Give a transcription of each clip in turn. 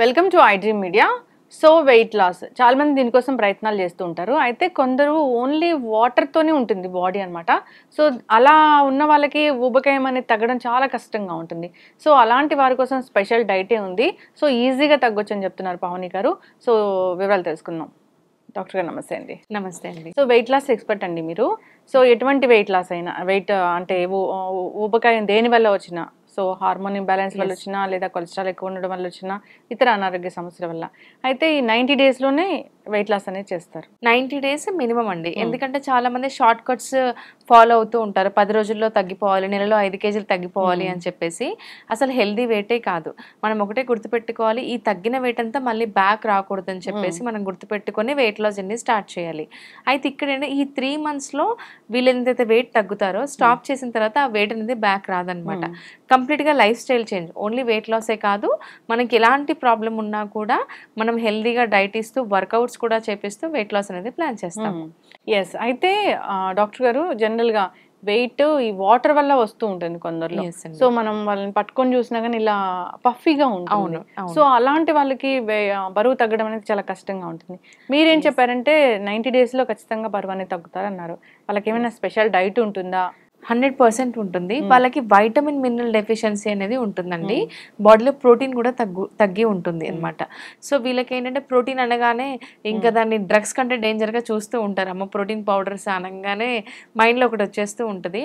Welcome to iDream media. So weight loss చాలా మంది దీనికోసం ప్రయత్నాలు చేస్తూ ఉంటారు. అయితే కొందరు ఓన్లీ వాటర్తోనే ఉంటుంది బాడీ అనమాట. సో అలా ఉన్న వాళ్ళకి ఊబకాయం అనేది తగ్గడం చాలా కష్టంగా ఉంటుంది. సో అలాంటి వారి కోసం స్పెషల్ డైటే ఉంది. సో ఈజీగా తగ్గొచ్చు అని చెప్తున్నారు పావని గారు. సో వివరాలు తెలుసుకుందాం. డాక్టర్ గారు నమస్తే అండి. నమస్తే అండి. సో వెయిట్ లాస్ ఎక్స్పర్ట్ అండి మీరు. సో ఎటువంటి వెయిట్ లాస్ అయినా వెయిట్ అంటే ఊబకాయం దేని వల్ల వచ్చినా, సో హార్మోన్ ఇంబ్యాలెన్స్ వల్ల వచ్చినా లేదా కొలెస్ట్రాల్ ఎక్కువ ఉండడం వల్ల వచ్చినా ఇతర అనారోగ్య సమస్యల వల్ల అయితే ఈ 90 డేస్లోనే వెయిట్ లాస్ అనేది చేస్తారు. 90 డేస్ మినిమం అండి. ఎందుకంటే చాలా మంది షార్ట్ కట్స్ ఫాలో అవుతూ ఉంటారు. 10 రోజుల్లో తగ్గిపోవాలి, నెలలో 5 కేజీలు తగ్గిపోవాలి అని చెప్పేసి. అసలు హెల్దీ వెయిటే కాదు. మనం ఒకటే గుర్తుపెట్టుకోవాలి, ఈ తగ్గిన వెయిట్ అంతా మళ్ళీ బ్యాక్ రాకూడదు అని చెప్పేసి మనం గుర్తుపెట్టుకొని వెయిట్ లాస్ అన్ని స్టార్ట్ చేయాలి. అయితే ఇక్కడ ఈ 3 monthsలో వీళ్ళు ఎంతైతే వెయిట్ తగ్గుతారో స్టాప్ చేసిన తర్వాత ఆ వెయిట్ అనేది బ్యాక్ రాదనమాట. కంప్లీట్గా lifestyle change, only weight లాసే కాదు, మనకి ఎలాంటి ప్రాబ్లం ఉన్నా కూడా మనం హెల్దీగా డైట్ ఇస్తూ వర్కౌట్స్ కూడా చేపిస్తూ వెయిట్ లాస్ అనేది ప్లాన్ చేస్తాము. ఎస్, అయితే డాక్టర్ గారు జనరల్గా వెయిట్ ఈ వాటర్ వల్ల వస్తూ ఉంటుంది కొందరిలో. సో మనం వాళ్ళని పట్టుకొని చూసినా కానీ ఇలా పఫీగా ఉంటుంది. సో అలాంటి వాళ్ళకి బరువు తగ్గడం అనేది చాలా కష్టంగా ఉంటుంది. మీరేం చెప్పారంటే 90 డేస్లో ఖచ్చితంగా బరువు అనేది తగ్గుతారన్నారు. వాళ్ళకి ఏమైనా స్పెషల్ డైట్ ఉంటుందా? 100% ఉంటుంది. వాళ్ళకి వైటమిన్ మినరల్ డెఫిషియన్సీ అనేది ఉంటుందండి. బాడీలో ప్రోటీన్ కూడా తగ్గి ఉంటుంది అనమాట. సో వీళ్ళకి ఏంటంటే ప్రోటీన్ అనగానే ఇంకా దాన్ని డ్రగ్స్ కంటే డేంజర్గా చూస్తూ ఉంటారు. అమ్మ ప్రోటీన్ పౌడర్స్ అనగానే మైండ్లో ఒకటి వచ్చేస్తూ ఉంటుంది.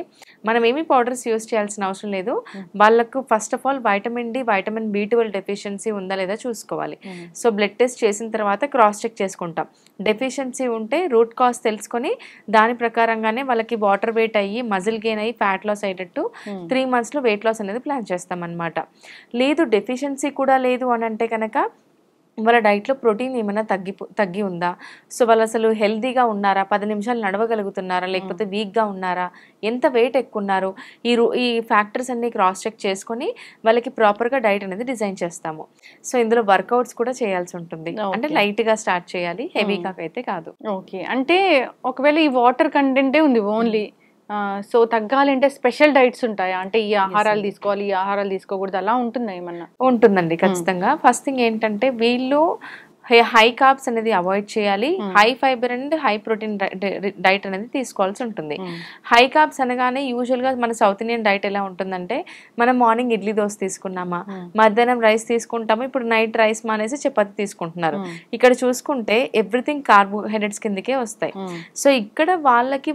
మనం ఏమి పౌడర్స్ యూస్ చేయాల్సిన అవసరం లేదు. వాళ్ళకు first of all vitamin D, vitamin B12 deficiency ఉందా లేదా చూసుకోవాలి. సో బ్లడ్ టెస్ట్ చేసిన తర్వాత క్రాస్ చెక్ చేసుకుంటాం. డెఫిషియన్సీ ఉంటే రూట్ కాజ్ తెలుసుకొని దాని ప్రకారంగానే వాళ్ళకి వాటర్ వెయిట్ అయ్యి మజిల్ గెయిన్ అయ్యి ఫ్యాట్ లాస్ అయ్యేటట్టు 3 monthsలో వెయిట్ లాస్ అనేది ప్లాన్ చేస్తాం అనమాట. లేదు డెఫిషియన్సీ కూడా లేదు అని అంటే కనుక వాళ్ళ డైట్లో ప్రోటీన్ ఏమైనా తగ్గి ఉందా, సో వాళ్ళు అసలు హెల్తీగా ఉన్నారా, 10 నిమిషాలు నడవగలుగుతున్నారా, లేకపోతే వీక్గా ఉన్నారా, ఎంత వెయిట్ ఎక్కువ ఉన్నారు, ఈ ఫ్యాక్టర్స్ అన్ని క్రాస్ చెక్ చేసుకొని వాళ్ళకి ప్రాపర్గా డైట్ అనేది డిజైన్ చేస్తాము. సో ఇందులో వర్కౌట్స్ కూడా చేయాల్సి ఉంటుంది. అంటే లైట్గా స్టార్ట్ చేయాలి, హెవీగా అయితే కాదు. ఓకే, అంటే ఒకవేళ ఈ వాటర్ కంటెంటే ఉంది ఓన్లీ, సో తగ్గాలంటే స్పెషల్ డైట్స్ ఉంటాయా? అంటే ఈ ఆహారాలు తీసుకోవాలి, ఈ ఆహారాలు తీసుకోకూడదు, అలా ఉంటుందా ఏమన్నా? ఉంటుందండి ఖచ్చితంగా. ఫస్ట్ థింగ్ ఏంటంటే వీళ్ళు హై కార్బ్స్ అనేది అవాయిడ్ చేయాలి. High fibre and high protein diet అనేది తీసుకోవాల్సి ఉంటుంది. హై కార్బ్స్ అనగానే యూజువల్గా మన సౌత్ ఇండియన్ డైట్ ఎలా ఉంటుందంటే మనం మార్నింగ్ ఇడ్లీ దోశ తీసుకున్నామా, మధ్యాహ్నం రైస్ తీసుకుంటామా, ఇప్పుడు నైట్ రైస్ మానేసి చపాతి తీసుకుంటున్నారు. ఇక్కడ చూసుకుంటే ఎవ్రీథింగ్ కార్బోహైడ్రేట్స్ కిందకే వస్తాయి. సో ఇక్కడ వాళ్ళకి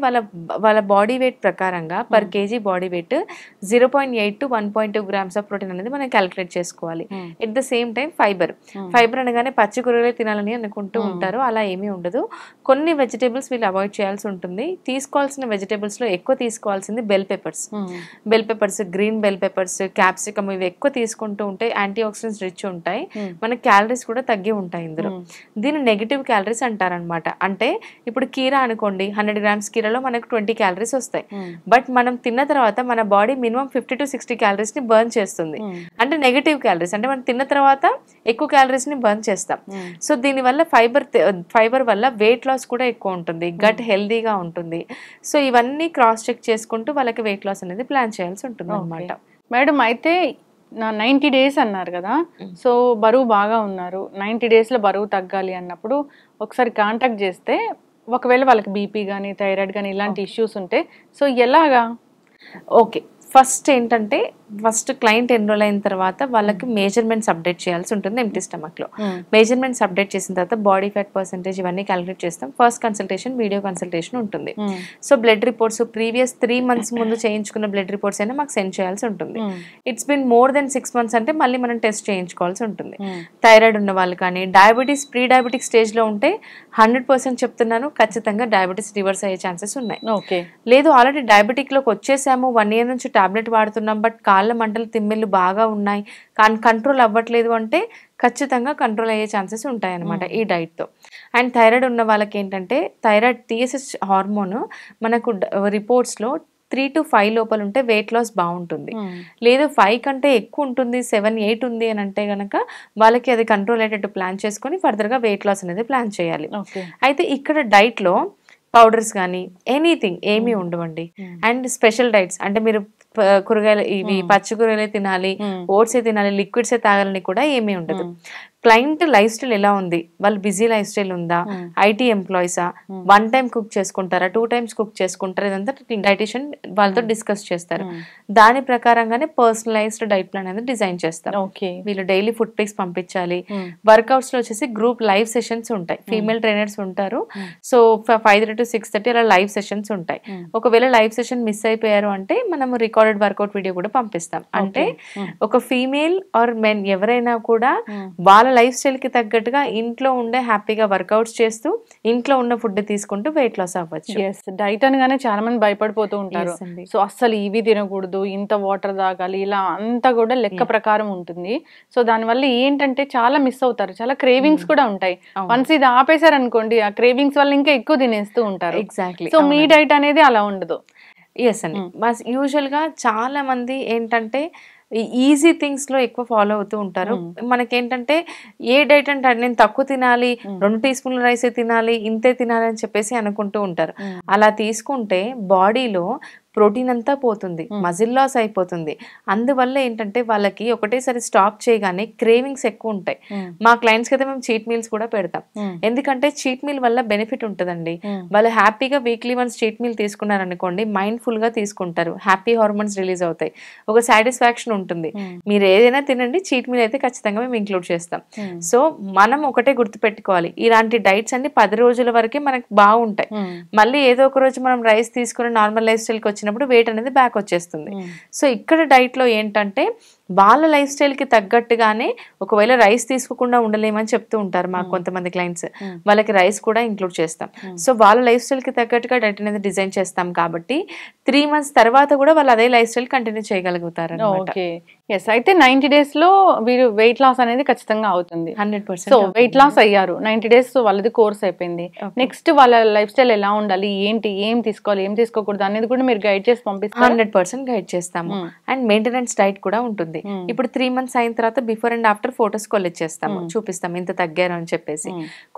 వాళ్ళ బాడీ వెయిట్ ప్రకారంగా per KG body weight 0.8 to 1.2 grams of protein అనేది మనం క్యాలిక్యులేట్ చేసుకోవాలి. At the same time fibre అనగానే పచ్చి కూరగాయలు తినాలని అనుకుంటూ ఉంటారు, అలా ఏమీ ఉండదు. కొన్ని వెజిటేబుల్స్ వీళ్ళు అవాయిడ్ చేయాల్సి ఉంటుంది. తీసుకోవాల్సిన వెజిటేబుల్స్ లో ఎక్కువ తీసుకోవాల్సింది bell peppers, green bell peppers, capsicum, ఇవి ఎక్కువ తీసుకుంటూ ఉంటే యాంటీ ఆక్సిడెంట్స్ రిచ్ ఉంటాయి. మనకి క్యాలరీస్ కూడా తగ్గి ఉంటాయి ఇందులో. దీన్ని నెగిటివ్ క్యాలరీస్ అంటారనమాట. అంటే ఇప్పుడు కీరా అనుకోండి, 100 grams కీరాలో మనకు 20 calories వస్తాయి. బట్ మనం తిన్న తర్వాత మన బాడీ మినిమం 50 to 60 calories ని బర్న్ చేస్తుంది. అంటే నెగిటివ్ క్యాలరీస్, అంటే మనం తిన్న తర్వాత ఎక్కువ క్యాలరీస్ ని బర్న్ చేస్తాం. సో దీనివల్ల ఫైబర్ వల్ల వెయిట్ లాస్ కూడా ఎక్కువ ఉంటుంది, గట్ హెల్దీగా ఉంటుంది. సో ఇవన్నీ క్రాస్ చెక్ చేసుకుంటూ వాళ్ళకి వెయిట్ లాస్ అనేది ప్లాన్ చేయాల్సి ఉంటుంది అనమాట. మేడం, అయితే 90 days అన్నారు కదా, సో బరువు బాగా ఉన్నారు, 90 daysలో బరువు తగ్గాలి అన్నప్పుడు ఒకసారి కాంటాక్ట్ చేస్తే ఒకవేళ వాళ్ళకి బీపీ కానీ థైరాయిడ్ కానీ ఇలాంటి ఇష్యూస్ ఉంటే సో ఎలాగా? ఓకే, ఫస్ట్ ఏంటంటే ఫస్ట్ క్లయింట్ ఎన్రోల్ అయిన తర్వాత వాళ్ళకి మేజర్మెంట్స్ అప్డేట్ చేయాల్సి ఉంటుంది ఎంప్టీ స్టమక్లో. మేజర్మెంట్స్ అప్డేట్ చేసిన తర్వాత బాడీ ఫ్యాట్ పర్సెంటేజ్ ఇవన్నీ క్యాలిక్యులేట్ చేస్తాం. ఫస్ట్ కన్సల్టేషన్ వీడియో కన్సల్టేషన్ ఉంటుంది. So blood reports previous 3 months ముందు చేయించుకున్న బ్లడ్ రిపోర్ట్స్ అయినా మాకు సెండ్ చేయాల్సి ఉంటుంది. It's been more than 6 months అంటే మళ్ళీ మనం టెస్ట్ చేయించుకోవాల్సి ఉంటుంది. థైరాయిడ్ ఉన్న వాళ్ళు కానీ, డయాబెటీస్ ప్రీ డయాబెటిక్ స్టేజ్లో ఉంటే 100% చెప్తున్నాను, ఖచ్చితంగా డయాబెటీస్ రివర్స్ అయ్యే ఛాన్సెస్ ఉన్నాయి. లేదు ఆల్రెడీ డయాబెటిక్లోకి వచ్చేసాము, 1 year నుంచి టాబ్లెట్ వాడుతున్నాం, బట్ కాళ్ళ మంటలు తిమ్మెళ్ళు బాగా ఉన్నాయి కానీ కంట్రోల్ అవ్వట్లేదు అంటే ఖచ్చితంగా కంట్రోల్ అయ్యే ఛాన్సెస్ ఉంటాయి అన్నమాట ఈ డైట్తో. అండ్ థైరాయిడ్ ఉన్న వాళ్ళకి ఏంటంటే థైరాయిడ్ TSH హార్మోన్ మనకు రిపోర్ట్స్లో 3 to 5 లోపల ఉంటే వెయిట్ లాస్ బాగుంటుంది. లేదు 5 కంటే ఎక్కువ ఉంటుంది, 7, 8 ఉంది అని అంటే కనుక వాళ్ళకి అది కంట్రోల్ అయ్యేటట్టు ప్లాన్ చేసుకొని ఫర్దర్గా వెయిట్ లాస్ అనేది ప్లాన్ చేయాలి. అయితే ఇక్కడ డైట్లో పౌడర్స్ కానీ ఎనీథింగ్ ఏమీ ఉండవండి. అండ్ స్పెషల్ డైట్స్ అంటే మీరు కూరగాయలు ఇవి పచ్చి కూరగాయలే తినాలి, ఓట్సే తినాలి, లిక్విడ్సే తాగాలని కూడా ఏమీ ఉండదు. క్లయింట్ లైఫ్ స్టైల్ ఎలా ఉంది, వాళ్ళు బిజీ లైఫ్ స్టైల్ ఉందా, ఐటీ ఎంప్లాయీసా, 1 టైం కుక్ చేసుకుంటారా, 2 టైమ్స్ కుక్ చేసుకుంటారా, ఇదంతా డైటీషియన్ వాళ్ళతో డిస్కస్ చేస్తారు. దాని ప్రకారంగానే పర్సనలైజ్డ్ డైట్ ప్లాన్ అనేది డిజైన్ చేస్తారు. వీళ్ళు డైలీ ఫుడ్ పిక్స్ పంపించాలి. వర్కౌట్స్ లో వచ్చేసి గ్రూప్ లైవ్ సెషన్స్ ఉంటాయి, ఫీమేల్ ట్రైనర్స్ ఉంటారు. సో 5:30 to 6:30 అలా లైవ్ సెషన్స్ ఉంటాయి. ఒకవేళ లైవ్ సెషన్ మిస్ అయిపోయారు అంటే మనం రికార్డెడ్ వర్కౌట్ వీడియో కూడా పంపిస్తాం. అంటే ఒక ఫీమేల్ ఆర్ మెన్ ఎవరైనా కూడా వాళ్ళ లైఫ్ స్టైల్ కి తగ్గట్టుగా ఇంట్లో ఉండే హ్యాపీగా వర్కౌట్స్ చేస్తూ ఇంట్లో ఉన్న ఫుడ్ తీసుకుంటూ వెయిట్ లాస్ అవ్వచ్చు. డైట్ అనగానే చాలా మంది భయపడిపోతూ ఉంటారు. సో అస్సలు ఇవి తినకూడదు, ఇంత వాటర్ తాగాలి, ఇలా అంతా కూడా లెక్క ప్రకారం ఉంటుంది. సో దానివల్ల ఏంటంటే చాలా మిస్ అవుతారు, చాలా క్రేవింగ్స్ కూడా ఉంటాయి. వన్స్ ఇది ఆపేశారు అనుకోండి, ఆ క్రేవింగ్స్ వల్ల ఇంకా ఎక్కువ తినేస్తూ ఉంటారు. ఎగ్జాక్ట్లీ. సో మీ డైట్ అనేది అలా ఉండదు. ఎస్ అండి. యూజువల్ గా చాలా మంది ఏంటంటే ఈజీ థింగ్స్ లో ఎక్కువ ఫాలో అవుతూ ఉంటారు. మనకేంటంటే ఏ డైట్ అంటే నేను తక్కువ తినాలి, 2 టీ స్పూన్ల రైసే తినాలి, ఇంతే తినాలి అని చెప్పేసి అనుకుంటూ ఉంటారు. అలా తీసుకుంటే బాడీలో ప్రోటీన్ అంతా పోతుంది, మజిల్ లాస్ అయిపోతుంది. అందువల్ల ఏంటంటే వాళ్ళకి ఒకటేసారి స్టాప్ చేయగానే క్రేవింగ్స్ ఎక్కువ ఉంటాయి. మా క్లయింట్స్కి అయితే మేము చీట్ మీల్స్ కూడా పెడతాం. ఎందుకంటే చీట్ మీల్ వల్ల బెనిఫిట్ ఉంటుందండి. వాళ్ళు హ్యాపీగా వీక్లీ వన్స్ చీట్ మీల్ తీసుకున్నారనుకోండి, మైండ్ఫుల్ గా తీసుకుంటారు, హ్యాపీ హార్మోన్స్ రిలీజ్ అవుతాయి, ఒక సాటిస్ఫాక్షన్ ఉంటుంది. మీరు ఏదైనా తినండి, చీట్ మీల్ అయితే ఖచ్చితంగా మేము ఇంక్లూడ్ చేస్తాం. సో మనం ఒకటే గుర్తుపెట్టుకోవాలి, ఇలాంటి డైట్స్ అన్ని 10 రోజుల వరకే మనకు బాగుంటాయి. మళ్ళీ ఏదో ఒక రోజు మనం రైస్ తీసుకుని నార్మల్ లైఫ్ స్టైల్కి వచ్చినప్పుడు వెయిట్ అనేది బ్యాక్ వచ్చేస్తుంది. సో ఇక్కడ డైట్ లో ఏంటంటే వాళ్ళ లైఫ్ స్టైల్ కి తగ్గట్టుగానే, ఒకవేళ రైస్ తీసుకోకుండా ఉండలేమని చెప్తూ ఉంటారు మాకు కొంతమంది క్లయింట్స్, వాళ్ళకి రైస్ కూడా ఇంక్లూడ్ చేస్తాం. సో వాళ్ళ లైఫ్ స్టైల్ కి తగ్గట్టుగా డైట్ అనేది డిజైన్ చేస్తాం కాబట్టి 3 months తర్వాత కూడా వాళ్ళు అదే లైఫ్ స్టైల్ కంటిన్యూ చేయగలుగుతారు. అయితే 90 days లో వీరు వెయిట్ లాస్ అనేది ఖచ్చితంగా అవుతుంది. 100%. సో వెయిట్ లాస్ అయ్యారు, 90 days వాళ్ళది కోర్స్ అయిపోయింది. నెక్స్ట్ వాళ్ళ లైఫ్ స్టైల్ ఎలా ఉండాలి, ఏంటి, ఏం తీసుకోవాలి, ఏం తీసుకోకూడదు అనేది కూడా మీరు గైడ్ చేసి పంపిస్తారు. 100% గైడ్ చేస్తాము. అండ్ మెయింటెనెన్స్ డైట్ కూడా ఉంటుంది. ఇప్పుడు 3 months అయిన తర్వాత బిఫోర్ అండ్ ఆఫ్టర్ ఫోటోస్ కొలిచ్ చేస్తాము, చూపిస్తాం ఇంత తగ్గారు అని చెప్పేసి.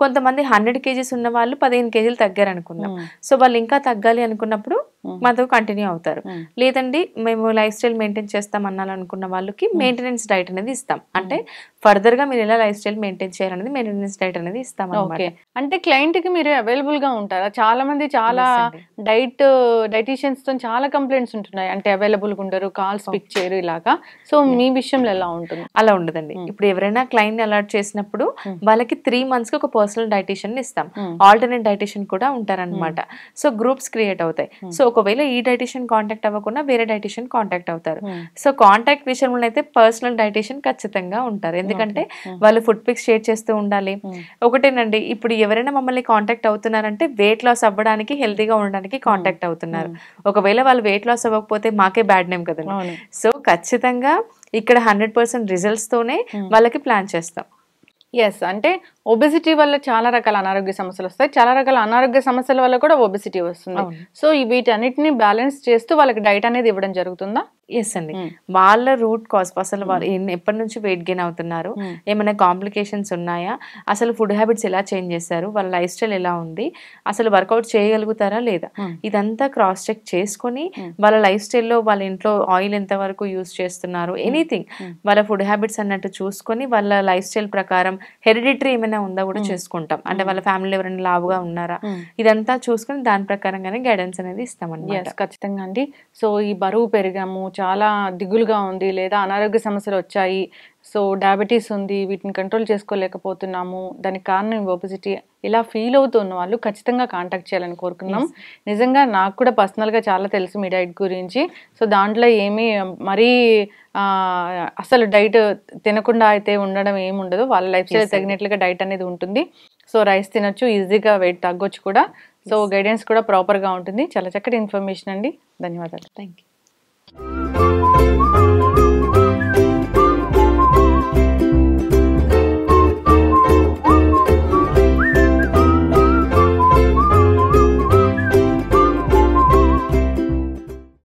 కొంతమంది 100 kgs ఉన్న వాళ్ళు 15 kg తగ్గారు అనుకుందాం. సో వాళ్ళు ఇంకా తగ్గాలి అనుకున్నప్పుడు మాతో కంటిన్యూ అవుతారు. లేదండి మేము లైఫ్ స్టైల్ మెయింటైన్ చేస్తాం అనాలనుకున్న వాళ్ళకి మెయింటెనెన్స్ డైట్ అనేది ఇస్తాం. అంటే ఫర్దర్ గా మీరు ఎలా లైఫ్ స్టైల్ మెయింటైన్ చేయాలనేది మెయింటెనెన్స్ డైట్ అనేది ఇస్తాం అన్నమాట. అంటే క్లయింట్ కి మీరు అవైలబుల్ గా ఉంటారా? చాలా మంది చాలా డైటీషియన్స్ తో చాలా కంప్లైంట్స్ ఉంటున్నాయి, అంటే అవైలబుల్ గా ఉండరు, కాల్స్ పిక్ చేయరు ఇలాగా. సో మీ విషయంలో ఎలా ఉంటుంది? అలా ఉండదండి. ఇప్పుడు ఎవరైనా క్లయింట్ అలాట్ చేసినప్పుడు వాళ్ళకి 3 months కి ఒక పర్సనల్ డైటీషియన్ ఇస్తాం. ఆల్టర్నేట్ డైటీషియన్ కూడా ఉంటారన్నమాట. సో గ్రూప్స్ క్రియేట్ అవుతాయి. సో ఒకవేళ ఈ డైటీషియన్ కాంటాక్ట్ అవ్వకుండా వేరే డైటీషియన్ కాంటాక్ట్ అవుతారు. సో కాంటాక్ట్ విషయంలో అయితే పర్సనల్ డైటీషియన్ ఖచ్చితంగా ఉంటారు. ఎందుకంటే వాళ్ళు ఫుడ్ పిక్స్ షేర్ చేస్తూ ఉండాలి. ఒకటేనండి, ఇప్పుడు ఎవరైనా మమ్మల్ని కాంటాక్ట్ అవుతున్నారంటే వెయిట్ లాస్ అవ్వడానికి, హెల్తీగా ఉండడానికి కాంటాక్ట్ అవుతున్నారు. ఒకవేళ వాళ్ళు వెయిట్ లాస్ అవ్వకపోతే మాకే బ్యాడ్ నేమ్ కదండి. సో ఖచ్చితంగా ఇక్కడ 100% రిజల్ట్స్ తోనే వాళ్ళకి ప్లాన్ చేస్తాం. అంటే ఒబెసిటీ వల్ల చాలా రకాల అనారోగ్య సమస్యలు వస్తాయి, చాలా రకాల అనారోగ్య సమస్యల వల్ల కూడా ఒబెసిటీ వస్తుంది. సో వీటన్నిటిని బ్యాలెన్స్ చేస్తూ వాళ్ళకి డైట్ అనేది ఇవ్వడం జరుగుతుందా? ఎస్ అండి. వాళ్ళ రూట్ కాజ్, అసలు వాళ్ళు ఎప్పటి నుంచి వెయిట్ గెయిన్ అవుతున్నారు, ఏమైనా కాంప్లికేషన్స్ ఉన్నాయా, అసలు ఫుడ్ హ్యాబిట్స్ ఎలా చేంజ్ చేశారు, వాళ్ళ లైఫ్ స్టైల్ ఎలా ఉంది, అసలు వర్కౌట్ చేయగలుగుతారా లేదా, ఇదంతా క్రాస్ చెక్ చేసుకొని వాళ్ళ లైఫ్ స్టైల్లో వాళ్ళ ఇంట్లో ఆయిల్ ఎంత వరకు యూజ్ చేస్తున్నారు, ఎనీథింగ్ వాళ్ళ ఫుడ్ హ్యాబిట్స్ అన్నట్టు చూసుకొని వాళ్ళ లైఫ్ స్టైల్ ప్రకారం హెరిడిటరీ ఏమైనా ఉందా కూడా చేసుకుంటాం. అంటే వాళ్ళ ఫ్యామిలీలో ఎవరైనా లావుగా ఉన్నారా, ఇదంతా చూసుకుని దాని ప్రకారంగానే గైడెన్స్ అనేది ఇస్తామన్నమాట. ఖచ్చితంగా అండి. సో ఈ బరువు పెరిగాము, చాలా దిగులుగా ఉంది, లేదా అనారోగ్య సమస్యలు వచ్చాయి, సో డయాబెటీస్ ఉంది, వీటిని కంట్రోల్ చేసుకోలేకపోతున్నాము, దానికి కారణం ఒబెసిటీ, ఇలా ఫీల్ అవుతున్న వాళ్ళు ఖచ్చితంగా కాంటాక్ట్ చేయాలని కోరుకున్నాం. నిజంగా నాకు కూడా పర్సనల్గా చాలా తెలుసు మీ డైట్ గురించి. సో దాంట్లో ఏమీ మరీ అసలు డైట్ తినకుండా అయితే ఉండడం ఏమి ఉండదు, వాళ్ళ లైఫ్ స్టైల్ తగినట్లుగా డైట్ అనేది ఉంటుంది. సో రైస్ తినొచ్చు, ఈజీగా వెయిట్ తగ్గొచ్చు కూడా. సో గైడెన్స్ కూడా ప్రాపర్గా ఉంటుంది. చాలా చక్కటి ఇన్ఫర్మేషన్ అండి, ధన్యవాదాలు. Thank you.